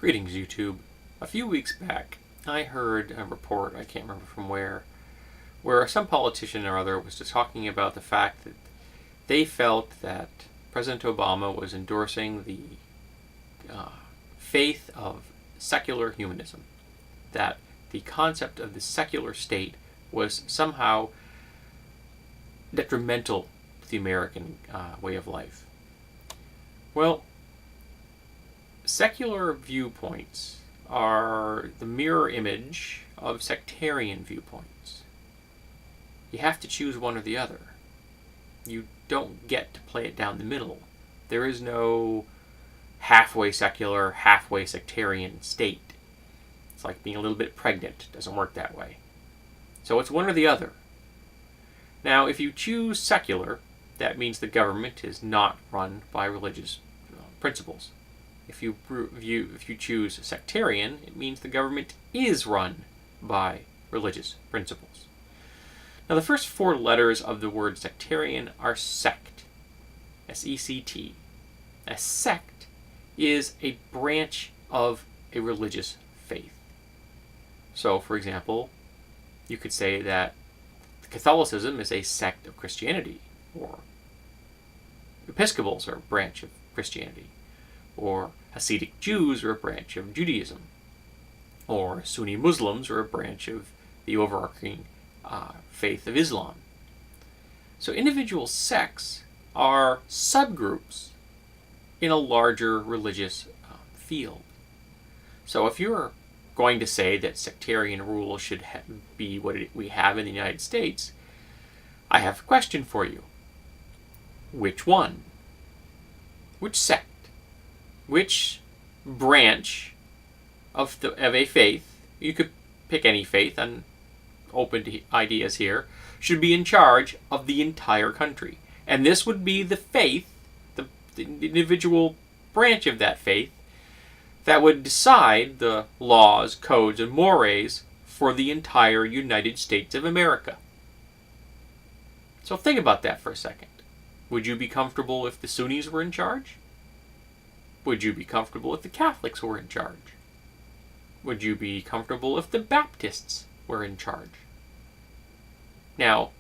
Greetings, YouTube. A few weeks back, I heard a report, I can't remember from where some politician or other was just talking about the fact that they felt that President Obama was endorsing the faith of secular humanism, that the concept of the secular state was somehow detrimental to the American way of life. Well, secular viewpoints are the mirror image of sectarian viewpoints. You have to choose one or the other. You don't get to play it down the middle. There is no halfway secular, halfway sectarian state. It's like being a little bit pregnant. It doesn't work that way. So it's one or the other. Now, if you choose secular, that means the government is not run by religious principles. If you choose sectarian, it means the government is run by religious principles. Now, the first four letters of the word sectarian are sect. S-E-C-T. A sect is a branch of a religious faith. So, for example, you could say that Catholicism is a sect of Christianity, or Episcopals are a branch of Christianity, or Hasidic Jews are a branch of Judaism, or Sunni Muslims are a branch of the overarching faith of Islam. So individual sects are subgroups in a larger religious field. So if you're going to say that sectarian rule should be what we have in the United States, I have a question for you. Which one? Which sect? Which branch of a faith, you could pick any faith, I'm open to ideas here, should be in charge of the entire country? And this would be the faith, the individual branch of that faith, that would decide the laws, codes, and mores for the entire United States of America. So think about that for a second. Would you be comfortable if the Sunnis were in charge? Would you be comfortable if the Catholics were in charge? Would you be comfortable if the Baptists were in charge? Now,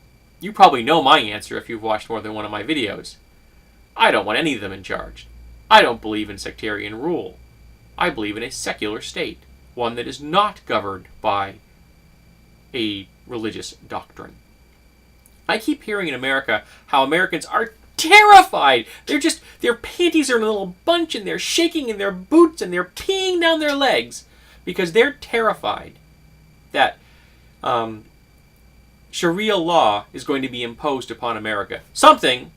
you probably know my answer if you've watched more than one of my videos. I don't want any of them in charge. I don't believe in sectarian rule. I believe in a secular state, one that is not governed by a religious doctrine. I keep hearing in America how Americans are terrified. Their panties are in a little bunch and they're shaking in their boots and they're peeing down their legs because they're terrified that Sharia law is going to be imposed upon America. Something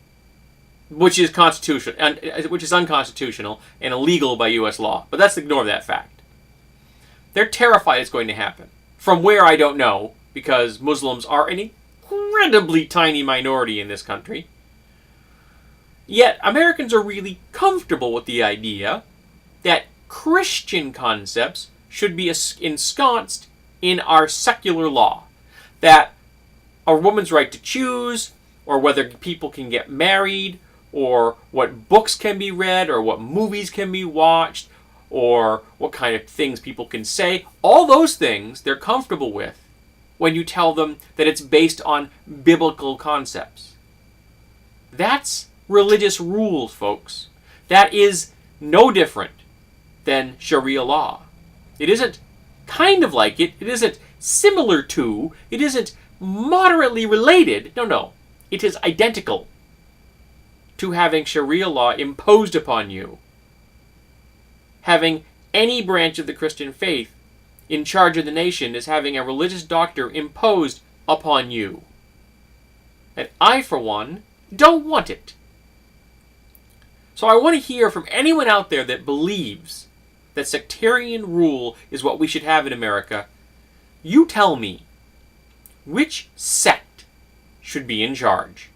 which is unconstitutional and illegal by U.S. law. But let's ignore that fact. They're terrified it's going to happen. From where, I don't know, because Muslims are an incredibly tiny minority in this country. Yet, Americans are really comfortable with the idea that Christian concepts should be ensconced in our secular law. That a woman's right to choose, or whether people can get married, or what books can be read, or what movies can be watched, or what kind of things people can say, all those things they're comfortable with when you tell them that it's based on biblical concepts. That's religious rules, folks. That is no different than Sharia law. It isn't kind of like it. It isn't similar to. It isn't moderately related. No. It is identical to having Sharia law imposed upon you. Having any branch of the Christian faith in charge of the nation is having a religious doctor imposed upon you. And I, for one, don't want it. So I want to hear from anyone out there that believes that sectarian rule is what we should have in America. You tell me, which sect should be in charge?